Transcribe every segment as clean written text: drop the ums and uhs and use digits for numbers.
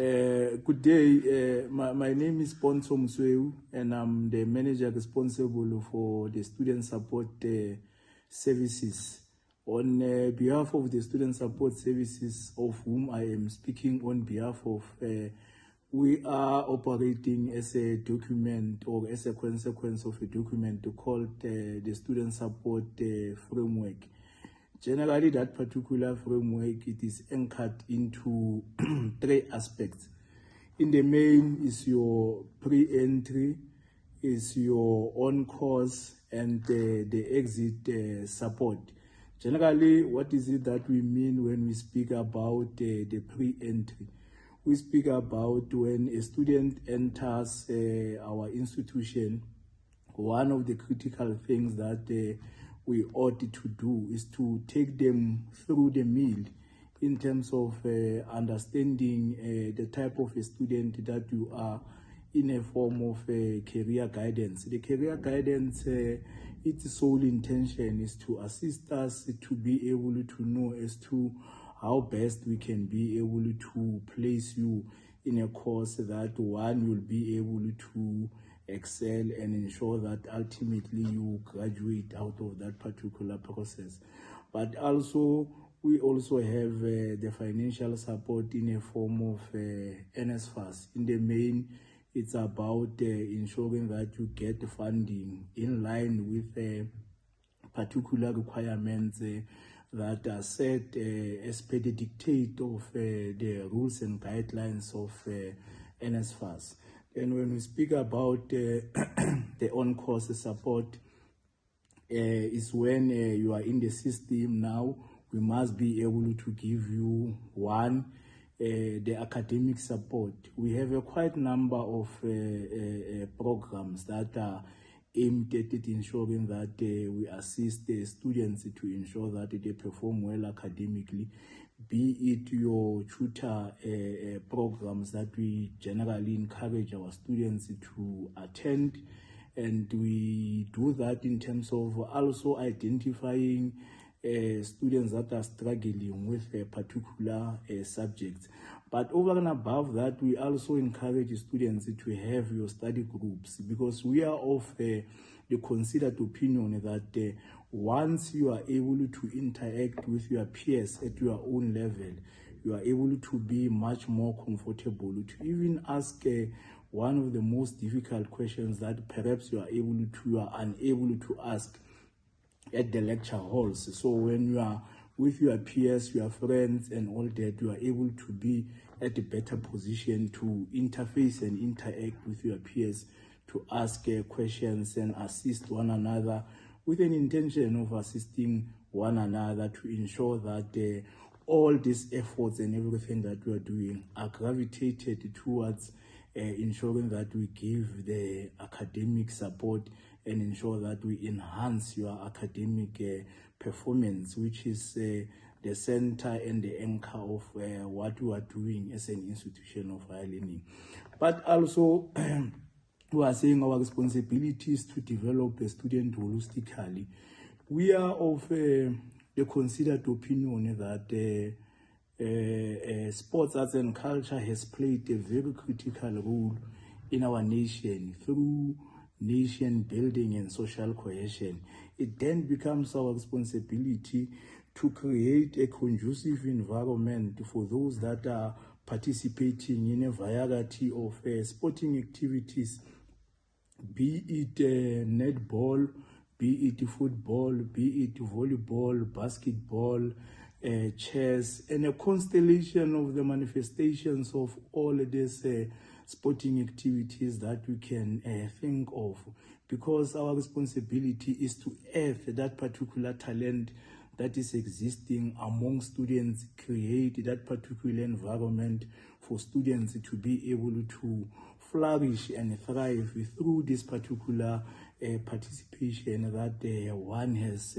Good day. My name is Pontsho Mosoeu, and I'm the manager responsible for the student support services. On behalf of the student support services, of whom I am speaking on behalf of, we are operating as a document or as a consequence of a document called the student support framework. Generally, that particular framework, it is anchored into three aspects. In the main is your pre-entry, is your on-course, and the exit support. Generally, what is it that we mean when we speak about the pre-entry? We speak about when a student enters our institution, one of the critical things that we ought to do is to take them through the meal in terms of understanding the type of a student that you are, in a form of career guidance. The career guidance, its sole intention is to assist us to be able to know as to how best we can be able to place you in a course that one will be able to excel and ensure that ultimately you graduate out of that particular process. But also, we also have the financial support in a form of SSS. In the main, it's about ensuring that you get funding in line with particular requirements that are set as per the dictate of the rules and guidelines of SSS. And when we speak about the on-course support, is when you are in the system now, we must be able to give you the academic support. We have a quite number of programs that are aimed at ensuring that we assist the students to ensure that they perform well academically, be it your tutor programs that we generally encourage our students to attend. And we do that in terms of also identifying students that are struggling with a particular subject. But over and above that, we also encourage students to have your study groups, because we are of the considered opinion that once you are able to interact with your peers at your own level, you are able to be much more comfortable to even ask one of the most difficult questions that perhaps you are unable to ask at the lecture halls. So when you are with your peers, your friends and all that, you are able to be at a better position to interface and interact with your peers, to ask questions and assist one another with an intention of assisting one another to ensure that all these efforts and everything that we are doing are gravitated towards ensuring that we give the academic support and ensure that we enhance your academic performance, which is the center and the anchor of what we are doing as an institution of higher learning. But also, we are saying our responsibility is to develop the student holistically. We are of the considered opinion that sports, arts and culture has played a very critical role in our nation through nation building and social cohesion. It then becomes our responsibility to create a conducive environment for those that are participating in a variety of sporting activities, be it netball, be it football, be it volleyball, basketball, chess, and a constellation of the manifestations of all these sporting activities that we can think of, because our responsibility is to earth that particular talent that is existing among students, create that particular environment for students to be able to flourish and thrive through this particular participation that one has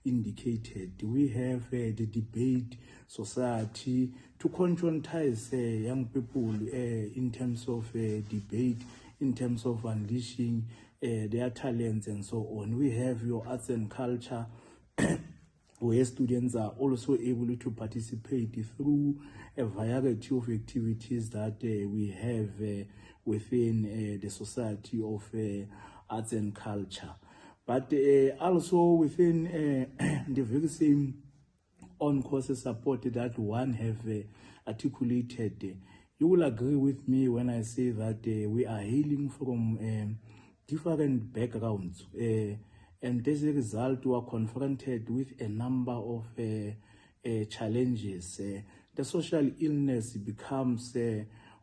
indicated. We have the debate society to conscientize young people in terms of debate, in terms of unleashing their talents and so on. We have your arts and culture where students are also able to participate through a variety of activities that we have within the Society of Arts and Culture. But also within the very same on-course support that one have articulated, you will agree with me when I say that we are hailing from different backgrounds, and as a result we are confronted with a number of challenges. The social illness becomes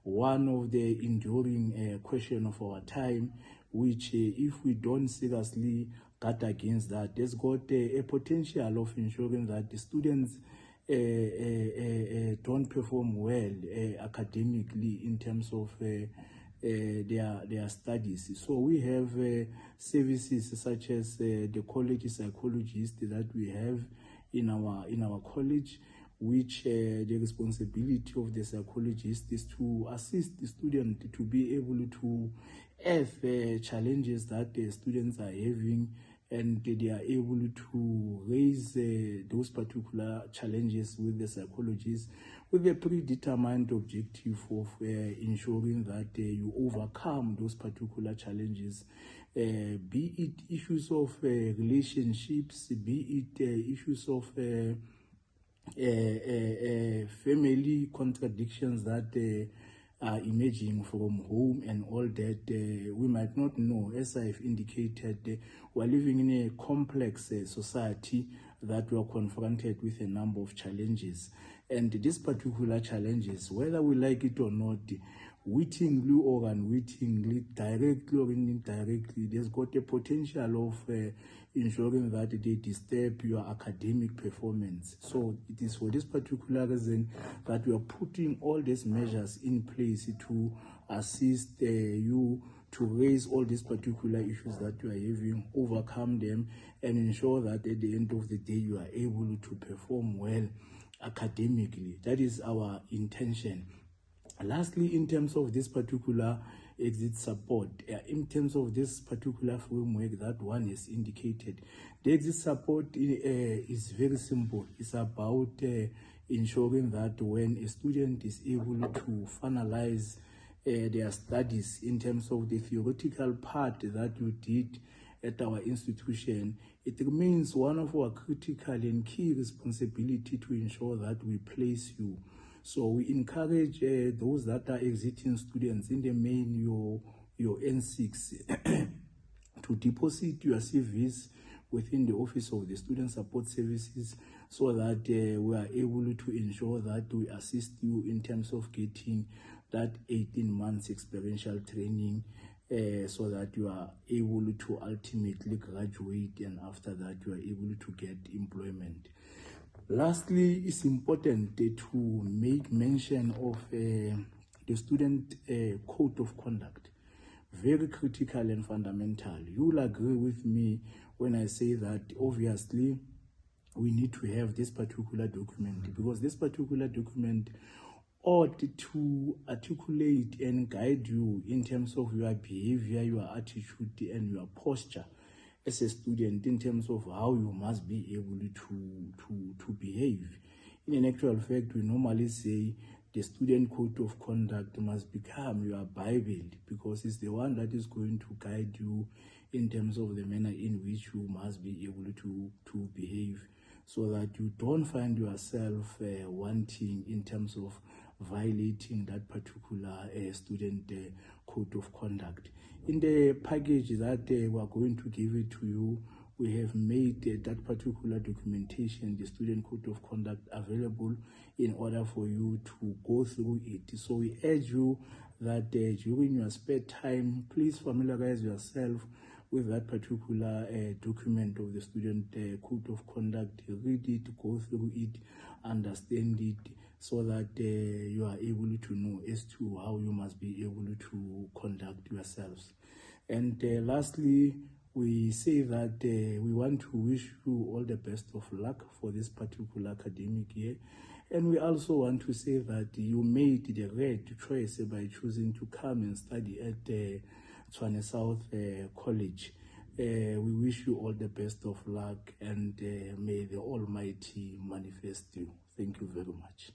one of the enduring question of our time, which if we don't seriously guard against that, there's got a potential of ensuring that the students don't perform well academically in terms of their studies. So we have services such as the college psychologist that we have in our college, which the responsibility of the psychologist is to assist the student to be able to have challenges that the students are having, and they are able to raise those particular challenges with the psychologist with a predetermined objective of ensuring that you overcome those particular challenges, be it issues of relationships, be it issues of family contradictions that are emerging from home and all that. We might not know, as I've indicated, we're living in a complex society that we are confronted with a number of challenges. And these particular challenges, whether we like it or not, wittingly or unwittingly, directly or indirectly, there's got a potential of ensuring that they disturb your academic performance. So it is for this particular reason that we are putting all these measures in place to assist you to raise all these particular issues that you are having, overcome them, and ensure that at the end of the day you are able to perform well academically. That is our intention. Lastly, in terms of this particular exit support, in terms of this particular framework that one has indicated, the exit support is very simple. It's about ensuring that when a student is able to finalize their studies in terms of the theoretical part that you did at our institution, it remains one of our critical and key responsibility to ensure that we place you. So we encourage those that are exiting students, in the main your N6, to deposit your CVs within the Office of the Student Support Services, so that we are able to ensure that we assist you in terms of getting that 18 months experiential training, so that you are able to ultimately graduate, and after that you are able to get employment. Lastly, it's important to make mention of the student code of conduct. Very critical and fundamental. You will agree with me when I say that obviously we need to have this particular document, because this particular document ought to articulate and guide you in terms of your behavior, your attitude, and your posture as a student, in terms of how you must be able to behave. In an actual fact, we normally say the student code of conduct must become your Bible, because it's the one that is going to guide you in terms of the manner in which you must be able to behave, so that you don't find yourself wanting in terms of violating that particular student code of conduct. In the package that we are going to give it to you, we have made that particular documentation, the student code of conduct, available in order for you to go through it. So we urge you that during your spare time, please familiarize yourself with that particular document of the student code of conduct. Read it, go through it, understand it, so that you are able to know as to how you must be able to conduct yourselves. And lastly, we say that we want to wish you all the best of luck for this particular academic year. And we also want to say that you made the right choice by choosing to come and study at Tshwane South College. We wish you all the best of luck, and may the Almighty manifest you. Thank you very much.